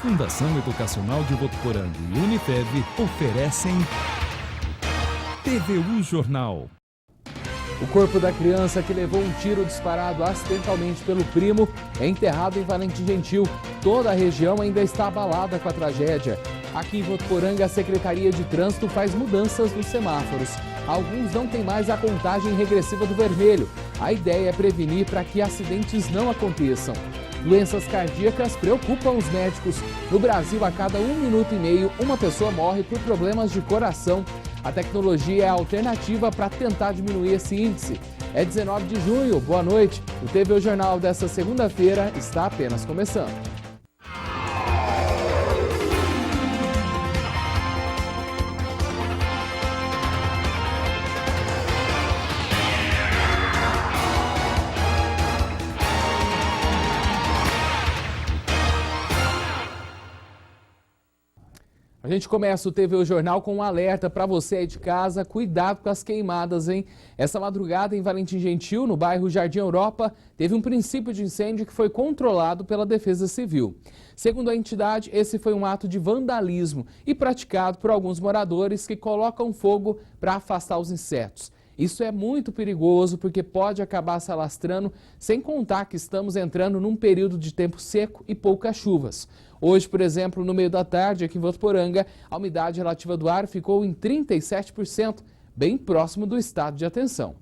Fundação Educacional de Votuporanga e Unifev oferecem TVU Jornal. O corpo da criança que levou um tiro disparado acidentalmente pelo primo é enterrado em Valentim Gentil. Toda a região ainda está abalada com a tragédia. Aqui em Votuporanga, a Secretaria de Trânsito faz mudanças nos semáforos. Alguns não têm mais a contagem regressiva do vermelho. A ideia é prevenir para que acidentes não aconteçam. Doenças cardíacas preocupam os médicos. No Brasil, a cada 1 minuto e meio, uma pessoa morre por problemas de coração. A tecnologia é a alternativa para tentar diminuir esse índice. É 19 de junho, boa noite. O TVU Jornal desta segunda-feira está apenas começando. A gente começa o TVU Jornal com um alerta para você aí de casa, cuidado com as queimadas, hein? Essa madrugada em Valentim Gentil, no bairro Jardim Europa, teve um princípio de incêndio que foi controlado pela Defesa Civil. Segundo a entidade, esse foi um ato de vandalismo e praticado por alguns moradores que colocam fogo para afastar os insetos. Isso é muito perigoso porque pode acabar se alastrando, sem contar que estamos entrando num período de tempo seco e poucas chuvas. Hoje, por exemplo, no meio da tarde, aqui em Votuporanga, a umidade relativa do ar ficou em 37%, bem próximo do estado de atenção.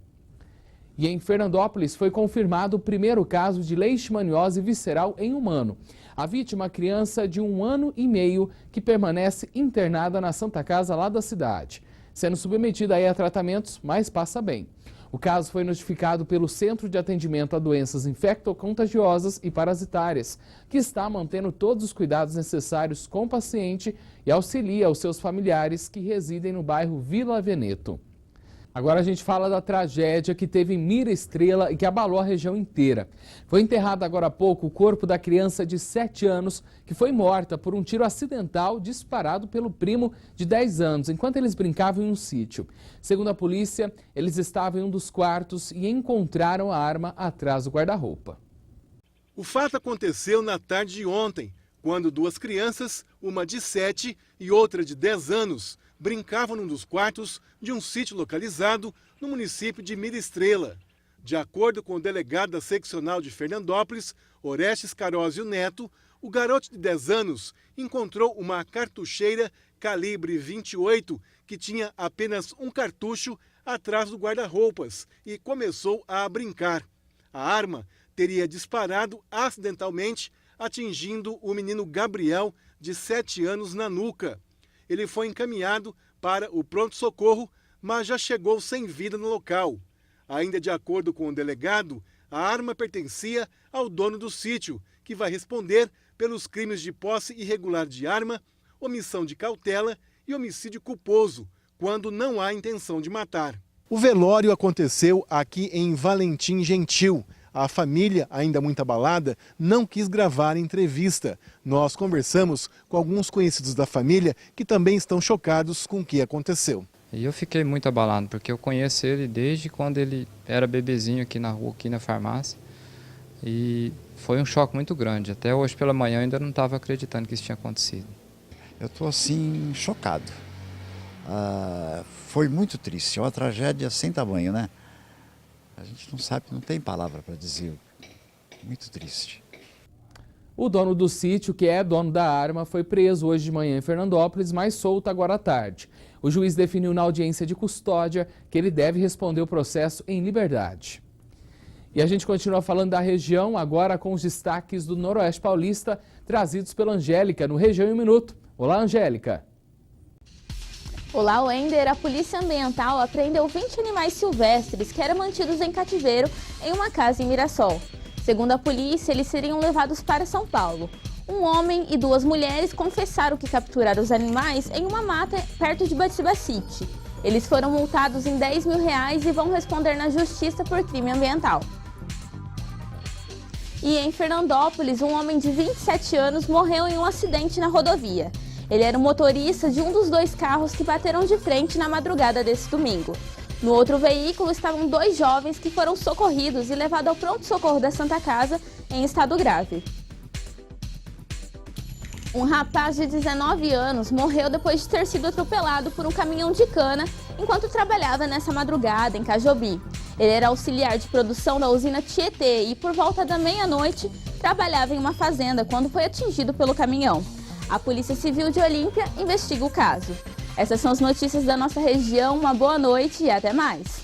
E em Fernandópolis foi confirmado o primeiro caso de leishmaniose visceral em humano. A vítima, criança de 1 ano e meio, que permanece internada na Santa Casa lá da cidade. Sendo submetida aí a tratamentos, mas passa bem. O caso foi notificado pelo Centro de Atendimento a Doenças Infectocontagiosas e Parasitárias, que está mantendo todos os cuidados necessários com o paciente e auxilia os seus familiares que residem no bairro Vila Veneto. Agora a gente fala da tragédia que teve em Mira Estrela e que abalou a região inteira. Foi enterrado agora há pouco o corpo da criança de 7 anos que foi morta por um tiro acidental disparado pelo primo de 10 anos, enquanto eles brincavam em um sítio. Segundo a polícia, eles estavam em um dos quartos e encontraram a arma atrás do guarda-roupa. O fato aconteceu na tarde de ontem, quando 2 crianças, uma de 7 e outra de 10 anos, brincavam num dos quartos de um sítio localizado no município de Mira Estrela. De acordo com o delegado da seccional de Fernandópolis, Orestes Carósio Neto, o garoto de 10 anos encontrou uma cartucheira calibre 28 que tinha apenas um cartucho atrás do guarda-roupas e começou a brincar. A arma teria disparado acidentalmente, atingindo o menino Gabriel, de 7 anos, na nuca. Ele foi encaminhado para o pronto-socorro, mas já chegou sem vida no local. Ainda de acordo com o delegado, a arma pertencia ao dono do sítio, que vai responder pelos crimes de posse irregular de arma, omissão de cautela e homicídio culposo, quando não há intenção de matar. O velório aconteceu aqui em Valentim Gentil. A família, ainda muito abalada, não quis gravar a entrevista. Nós conversamos com alguns conhecidos da família que também estão chocados com o que aconteceu. E eu fiquei muito abalado, porque eu conheço ele desde quando ele era bebezinho aqui na rua, aqui na farmácia. E foi um choque muito grande. Até hoje pela manhã eu ainda não estava acreditando que isso tinha acontecido. Eu estou assim, chocado. Foi muito triste, é uma tragédia sem tamanho, né? A gente não sabe, não tem palavra para dizer. Muito triste. O dono do sítio, que é dono da arma, foi preso hoje de manhã em Fernandópolis, mas solto agora à tarde. O juiz definiu na audiência de custódia que ele deve responder o processo em liberdade. E a gente continua falando da região, agora com os destaques do Noroeste Paulista, trazidos pela Angélica, no Região em um Minuto. Olá, Angélica. Olá, Wender. A Polícia Ambiental apreendeu 20 animais silvestres que eram mantidos em cativeiro em uma casa em Mirassol. Segundo a polícia, eles seriam levados para São Paulo. Um homem e 2 mulheres confessaram que capturaram os animais em uma mata perto de Batiba City. Eles foram multados em R$10 mil e vão responder na justiça por crime ambiental. E em Fernandópolis, um homem de 27 anos morreu em um acidente na rodovia. Ele era o motorista de um dos 2 carros que bateram de frente na madrugada desse domingo. No outro veículo estavam 2 jovens que foram socorridos e levados ao pronto-socorro da Santa Casa em estado grave. Um rapaz de 19 anos morreu depois de ter sido atropelado por um caminhão de cana enquanto trabalhava nessa madrugada em Cajobi. Ele era auxiliar de produção da usina Tietê e, por volta da meia-noite, trabalhava em uma fazenda quando foi atingido pelo caminhão. A Polícia Civil de Olímpia investiga o caso. Essas são as notícias da nossa região. Uma boa noite e até mais.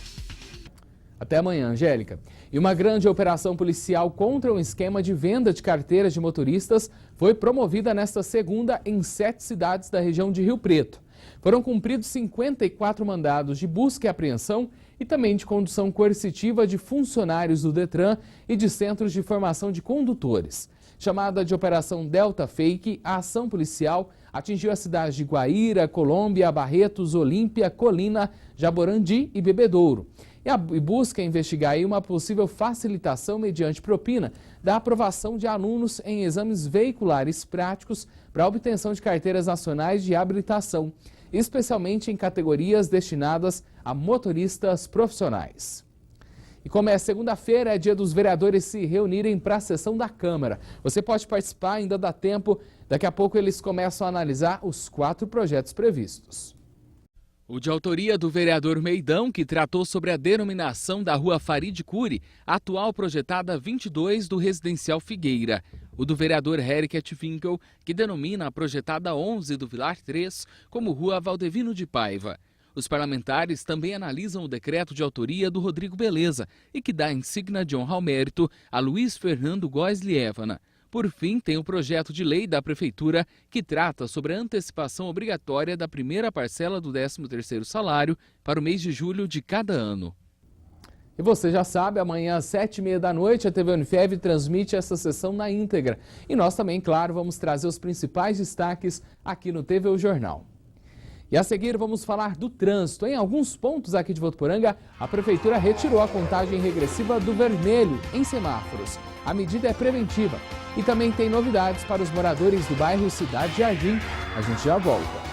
Até amanhã, Angélica. E uma grande operação policial contra um esquema de venda de carteiras de motoristas foi promovida nesta segunda em 7 cidades da região de Rio Preto. Foram cumpridos 54 mandados de busca e apreensão e também de condução coercitiva de funcionários do Detran e de centros de formação de condutores. Chamada de Operação Delta Fake, a ação policial atingiu as cidades de Guaíra, Colômbia, Barretos, Olímpia, Colina, Jaborandi e Bebedouro. E busca investigar aí uma possível facilitação mediante propina da aprovação de alunos em exames veiculares práticos para a obtenção de carteiras nacionais de habilitação, especialmente em categorias destinadas a motoristas profissionais. E como é segunda-feira, é dia dos vereadores se reunirem para a sessão da Câmara. Você pode participar, ainda dá tempo. Daqui a pouco eles começam a analisar os 4 projetos previstos. O de autoria do vereador Meidão, que tratou sobre a denominação da rua Farid Cury, atual projetada 22 do residencial Figueira. O do vereador Heriket Finkel, que denomina a projetada 11 do Vilar 3 como rua Valdevino de Paiva. Os parlamentares também analisam o decreto de autoria do Rodrigo Beleza e que dá insígnia de honra ao mérito a Luiz Fernando Góes Lievana. Por fim, tem o projeto de lei da Prefeitura que trata sobre a antecipação obrigatória da primeira parcela do 13º salário para o mês de julho de cada ano. E você já sabe, amanhã às 7h30 a TV Unifev transmite essa sessão na íntegra. E nós também, claro, vamos trazer os principais destaques aqui no TV Jornal. E a seguir vamos falar do trânsito. Em alguns pontos aqui de Votuporanga, a Prefeitura retirou a contagem regressiva do vermelho em semáforos. A medida é preventiva. E também tem novidades para os moradores do bairro Cidade Jardim. A gente já volta.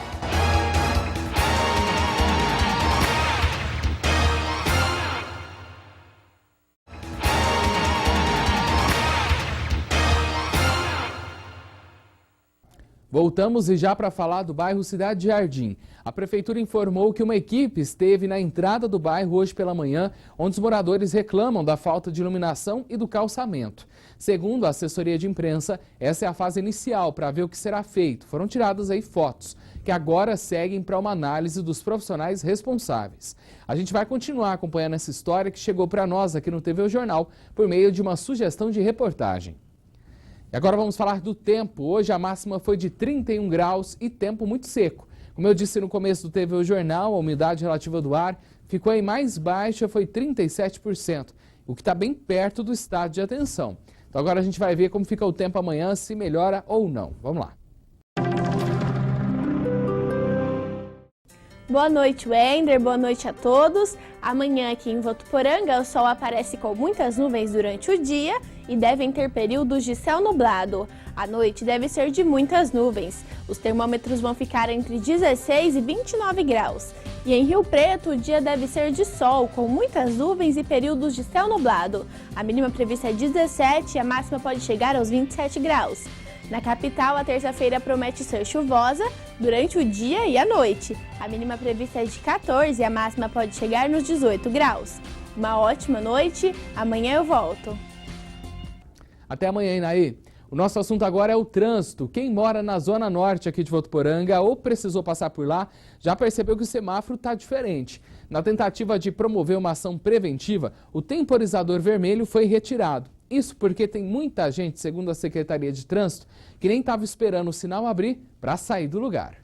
Voltamos e já para falar do bairro Cidade Jardim. A Prefeitura informou que uma equipe esteve na entrada do bairro hoje pela manhã, onde os moradores reclamam da falta de iluminação e do calçamento. Segundo a assessoria de imprensa, essa é a fase inicial para ver o que será feito. Foram tiradas aí fotos, que agora seguem para uma análise dos profissionais responsáveis. A gente vai continuar acompanhando essa história que chegou para nós aqui no TV Jornal por meio de uma sugestão de reportagem. E agora vamos falar do tempo. Hoje a máxima foi de 31 graus e tempo muito seco. Como eu disse no começo do TV Jornal, a umidade relativa do ar ficou em mais baixa, foi 37%, o que está bem perto do estado de atenção. Então agora a gente vai ver como fica o tempo amanhã, se melhora ou não. Vamos lá. Boa noite, Wender. Boa noite a todos. Amanhã aqui em Votuporanga o sol aparece com muitas nuvens durante o dia e devem ter períodos de céu nublado. A noite deve ser de muitas nuvens. Os termômetros vão ficar entre 16 e 29 graus. E em Rio Preto o dia deve ser de sol, com muitas nuvens e períodos de céu nublado. A mínima prevista é 17 e a máxima pode chegar aos 27 graus. Na capital, a terça-feira promete ser chuvosa durante o dia e a noite. A mínima prevista é de 14 e a máxima pode chegar nos 18 graus. Uma ótima noite, amanhã eu volto. Até amanhã, Inaí. O nosso assunto agora é o trânsito. Quem mora na zona norte aqui de Votuporanga ou precisou passar por lá, já percebeu que o semáforo está diferente. Na tentativa de promover uma ação preventiva, o temporizador vermelho foi retirado. Isso porque tem muita gente, segundo a Secretaria de Trânsito, que nem estava esperando o sinal abrir para sair do lugar.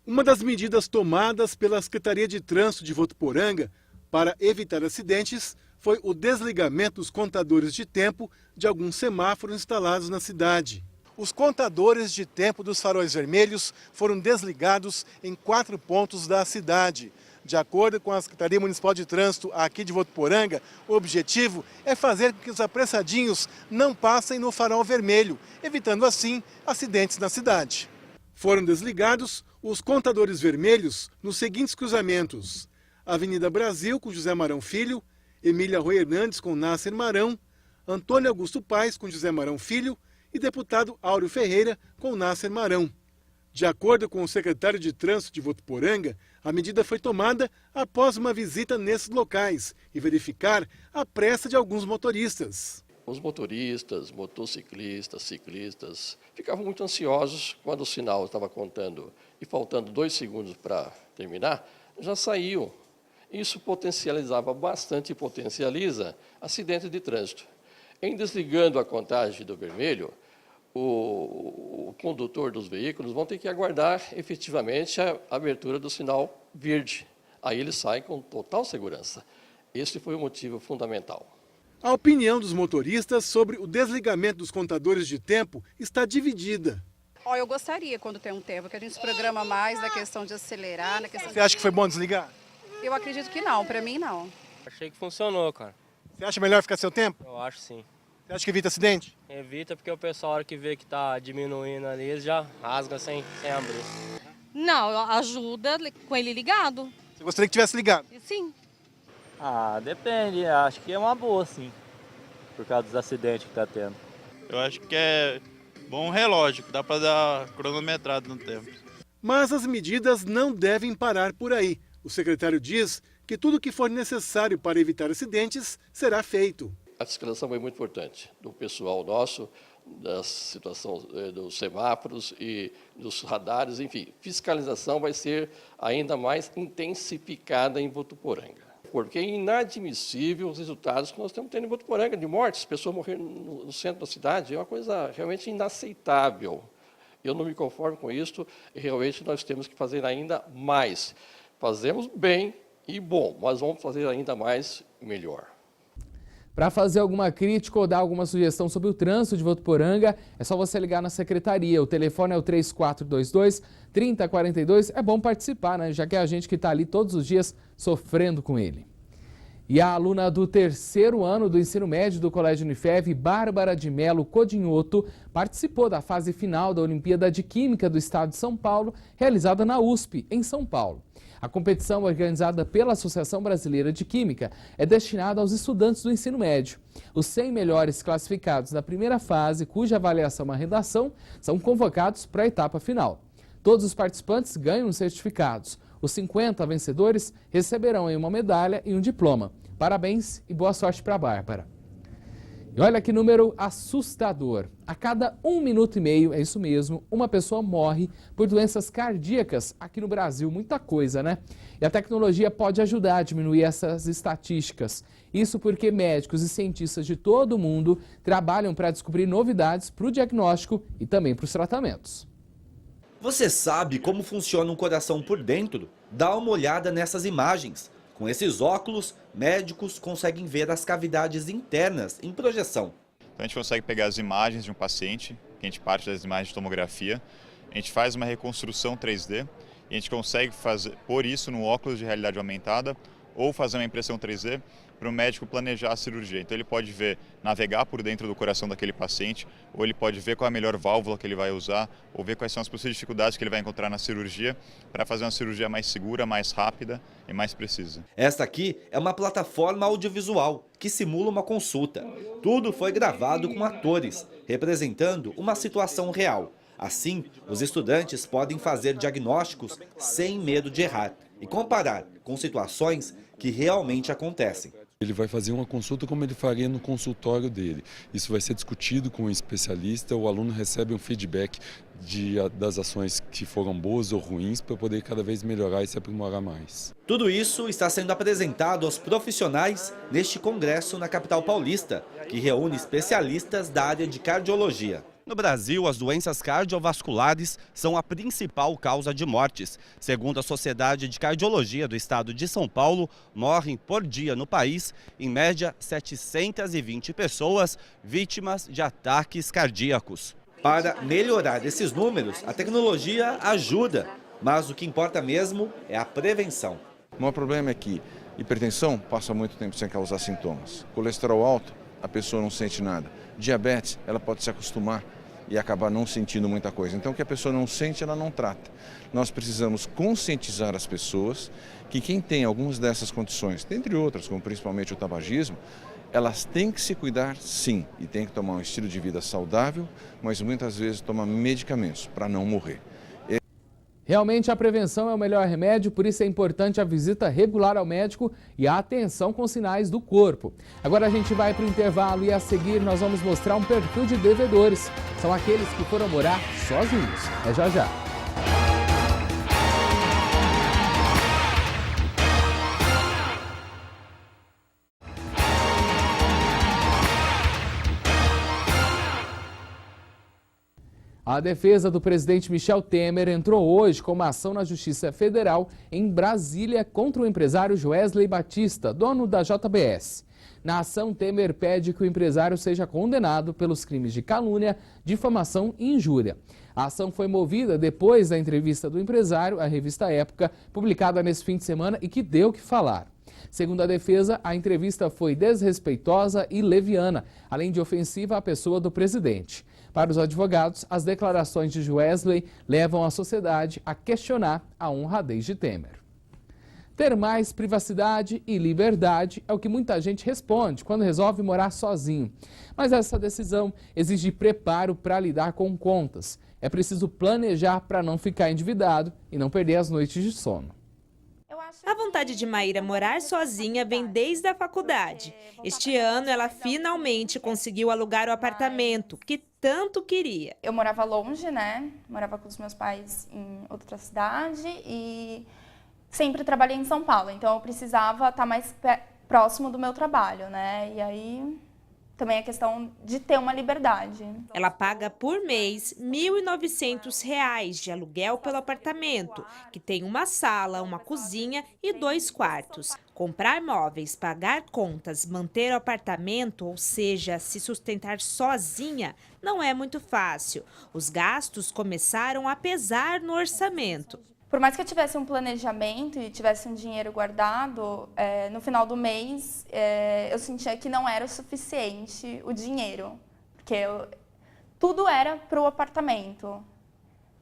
Uma das medidas tomadas pela Secretaria de Trânsito de Votuporanga para evitar acidentes foi o desligamento dos contadores de tempo de alguns semáforos instalados na cidade. Os contadores de tempo dos faróis vermelhos foram desligados em 4 pontos da cidade. De acordo com a Secretaria Municipal de Trânsito aqui de Votuporanga, o objetivo é fazer com que os apressadinhos não passem no farol vermelho, evitando assim acidentes na cidade. Foram desligados os contadores vermelhos nos seguintes cruzamentos: Avenida Brasil com José Marão Filho, Emília Rui Hernandes com Nasser Marão, Antônio Augusto Paes com José Marão Filho e deputado Áureo Ferreira com Nasser Marão. De acordo com o secretário de Trânsito de Votuporanga, a medida foi tomada após uma visita nesses locais e verificar a pressa de alguns motoristas. Os motoristas, motociclistas, ciclistas ficavam muito ansiosos quando o sinal estava contando e faltando 2 segundos para terminar, já saíam. Isso potencializava bastante e potencializa acidentes de trânsito. Em desligando a contagem do vermelho, o condutor dos veículos vão ter que aguardar efetivamente a abertura do sinal verde. Aí ele sai com total segurança. Esse foi o motivo fundamental. A opinião dos motoristas sobre o desligamento dos contadores de tempo está dividida. Eu gostaria, quando tem um tempo, que a gente se programa mais na questão de acelerar. Você acha que foi bom desligar? Eu acredito que não, para mim não. Achei que funcionou, cara. Você acha melhor ficar seu tempo? Eu acho sim. Você acha que evita acidente? Evita porque o pessoal, a hora que vê que tá diminuindo ali, eles já rasga sem abrir. Não, ajuda com ele ligado. Você gostaria que tivesse ligado? Sim. Depende. Acho que é uma boa, sim. Por causa dos acidentes que tá tendo. Eu acho que é bom relógio, que dá para dar cronometrado no tempo. Mas as medidas não devem parar por aí. O secretário diz que tudo que for necessário para evitar acidentes será feito. A fiscalização foi muito importante do pessoal nosso, da situação dos semáforos e dos radares, enfim, fiscalização vai ser ainda mais intensificada em Votuporanga. Porque é inadmissível os resultados que nós estamos tendo em Votuporanga, de mortes, pessoas morrendo no centro da cidade, é uma coisa realmente inaceitável. Eu não me conformo com isso e realmente nós temos que fazer ainda mais. Fazemos bem e bom, mas vamos fazer ainda mais e melhor. Para fazer alguma crítica ou dar alguma sugestão sobre o trânsito de Votuporanga, é só você ligar na secretaria. O telefone é o 3422-3042. É bom participar, né? Já que é a gente que está ali todos os dias sofrendo com ele. E a aluna do 3º ano do ensino médio do Colégio Unifev, Bárbara de Melo Codinhoto, participou da fase final da Olimpíada de Química do Estado de São Paulo, realizada na USP, em São Paulo. A competição, organizada pela Associação Brasileira de Química, é destinada aos estudantes do ensino médio. Os 100 melhores classificados da primeira fase, cuja avaliação é uma redação, são convocados para a etapa final. Todos os participantes ganham certificados. Os 50 vencedores receberão uma medalha e um diploma. Parabéns e boa sorte para a Bárbara. E olha que número assustador. A cada 1 minuto e meio, é isso mesmo, uma pessoa morre por doenças cardíacas aqui no Brasil. Muita coisa, né? E a tecnologia pode ajudar a diminuir essas estatísticas. Isso porque médicos e cientistas de todo o mundo trabalham para descobrir novidades para o diagnóstico e também para os tratamentos. Você sabe como funciona um coração por dentro? Dá uma olhada nessas imagens. Com esses óculos, médicos conseguem ver as cavidades internas em projeção. Então a gente consegue pegar as imagens de um paciente, que a gente parte das imagens de tomografia, a gente faz uma reconstrução 3D e a gente consegue pôr isso no óculos de realidade aumentada ou fazer uma impressão 3D para o médico planejar a cirurgia. Então ele pode navegar por dentro do coração daquele paciente, ou ele pode ver qual é a melhor válvula que ele vai usar, ou ver quais são as possíveis dificuldades que ele vai encontrar na cirurgia, para fazer uma cirurgia mais segura, mais rápida e mais precisa. Esta aqui é uma plataforma audiovisual que simula uma consulta. Tudo foi gravado com atores, representando uma situação real. Assim, os estudantes podem fazer diagnósticos sem medo de errar e comparar com situações que realmente acontecem. Ele vai fazer uma consulta como ele faria no consultório dele. Isso vai ser discutido com o especialista, o aluno recebe um feedback das ações que foram boas ou ruins para poder cada vez melhorar e se aprimorar mais. Tudo isso está sendo apresentado aos profissionais neste congresso na capital paulista, que reúne especialistas da área de cardiologia. No Brasil, as doenças cardiovasculares são a principal causa de mortes. Segundo a Sociedade de Cardiologia do Estado de São Paulo, morrem por dia no país, em média, 720 pessoas vítimas de ataques cardíacos. Para melhorar esses números, a tecnologia ajuda, mas o que importa mesmo é a prevenção. O maior problema é que hipertensão passa muito tempo sem causar sintomas. Colesterol alto, a pessoa não sente nada. Diabetes, ela pode se acostumar e acabar não sentindo muita coisa. Então, o que a pessoa não sente, ela não trata. Nós precisamos conscientizar as pessoas que quem tem algumas dessas condições, dentre outras, como principalmente o tabagismo, elas têm que se cuidar sim, e têm que tomar um estilo de vida saudável, mas muitas vezes tomar medicamentos para não morrer. Realmente a prevenção é o melhor remédio, por isso é importante a visita regular ao médico e a atenção com sinais do corpo. Agora a gente vai para o intervalo e a seguir nós vamos mostrar um perfil de devedores. São aqueles que foram morar sozinhos. É já já. A defesa do presidente Michel Temer entrou hoje com uma ação na Justiça Federal em Brasília contra o empresário Joesley Batista, dono da JBS. Na ação, Temer pede que o empresário seja condenado pelos crimes de calúnia, difamação e injúria. A ação foi movida depois da entrevista do empresário à revista Época, publicada nesse fim de semana e que deu o que falar. Segundo a defesa, a entrevista foi desrespeitosa e leviana, além de ofensiva à pessoa do presidente. Para os advogados, as declarações de Joesley levam a sociedade a questionar a honradez de Temer. Ter mais privacidade e liberdade é o que muita gente responde quando resolve morar sozinho. Mas essa decisão exige preparo para lidar com contas. É preciso planejar para não ficar endividado e não perder as noites de sono. A vontade de Maíra morar sozinha vem desde a faculdade. Este ano, ela finalmente conseguiu alugar o apartamento que tanto queria. Eu morava longe, né? Morava com os meus pais em outra cidade e sempre trabalhei em São Paulo. Então, eu precisava estar mais próximo do meu trabalho, né? E aí também a questão de ter uma liberdade. Ela paga por mês R$ 1.900 de aluguel pelo apartamento, que tem uma sala, uma cozinha e 2 quartos. Comprar móveis, pagar contas, manter o apartamento, ou seja, se sustentar sozinha, não é muito fácil. Os gastos começaram a pesar no orçamento. Por mais que eu tivesse um planejamento e tivesse um dinheiro guardado, no final do mês eu sentia que não era o suficiente o dinheiro, porque tudo era para o apartamento,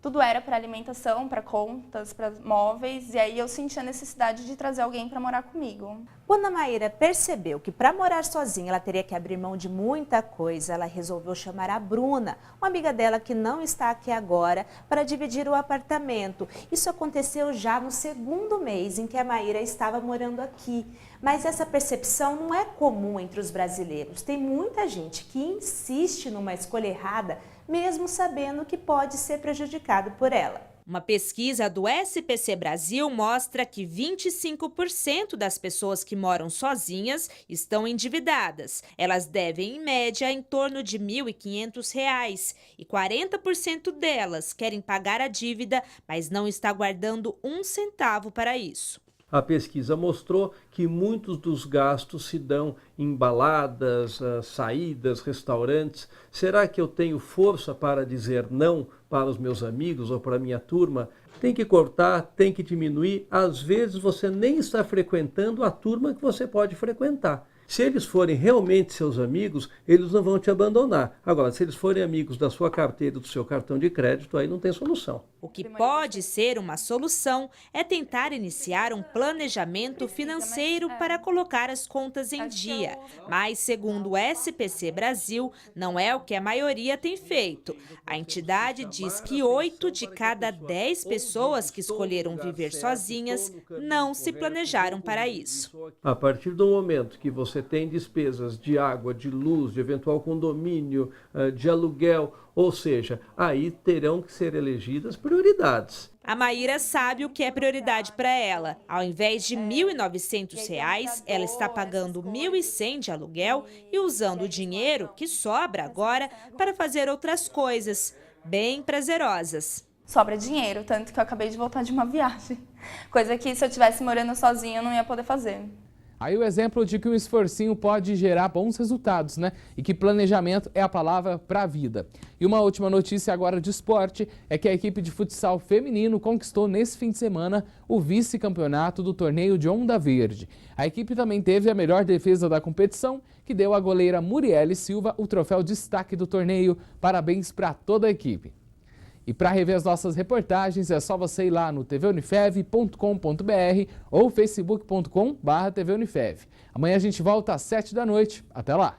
tudo era para alimentação, para contas, para móveis, e aí eu sentia a necessidade de trazer alguém para morar comigo. Quando a Maíra percebeu que para morar sozinha ela teria que abrir mão de muita coisa, ela resolveu chamar a Bruna, uma amiga dela que não está aqui agora, para dividir o apartamento. Isso aconteceu já no 2º mês em que a Maíra estava morando aqui. Mas essa percepção não é comum entre os brasileiros. Tem muita gente que insiste numa escolha errada, mesmo sabendo que pode ser prejudicado por ela. Uma pesquisa do SPC Brasil mostra que 25% das pessoas que moram sozinhas estão endividadas. Elas devem, em média, em torno de R$ 1.500 e 40% delas querem pagar a dívida, mas não está guardando um centavo para isso. A pesquisa mostrou que muitos dos gastos se dão em baladas, saídas, restaurantes. Será que eu tenho força para dizer não para os meus amigos ou para a minha turma? Tem que cortar, tem que diminuir. Às vezes você nem está frequentando a turma que você pode frequentar. Se eles forem realmente seus amigos, eles não vão te abandonar. Agora, se eles forem amigos da sua carteira, do seu cartão de crédito, aí não tem solução. O que pode ser uma solução é tentar iniciar um planejamento financeiro para colocar as contas em dia. Mas, segundo o SPC Brasil, não é o que a maioria tem feito. A entidade diz que 8 de cada 10 pessoas que escolheram viver sozinhas não se planejaram para isso. A partir do momento que você tem despesas de água, de luz, de eventual condomínio, de aluguel, ou seja, aí terão que ser elegidas prioridades. A Maíra sabe o que é prioridade para ela. Ao invés de R$ 1.900, ela está pagando R$ 1.100 de aluguel e usando o dinheiro que sobra agora para fazer outras coisas bem prazerosas. Sobra dinheiro, tanto que eu acabei de voltar de uma viagem. Coisa que se eu estivesse morando sozinha eu não ia poder fazer. Aí o exemplo de que o esforcinho pode gerar bons resultados, né? E que planejamento é a palavra para a vida. E uma última notícia agora de esporte é que a equipe de futsal feminino conquistou nesse fim de semana o vice-campeonato do torneio de Onda Verde. A equipe também teve a melhor defesa da competição, que deu à goleira Murielle Silva o troféu destaque do torneio. Parabéns para toda a equipe. E para rever as nossas reportagens é só você ir lá no tvunifev.com.br ou facebook.com/tvunifev. Amanhã a gente volta às 7 da noite. Até lá!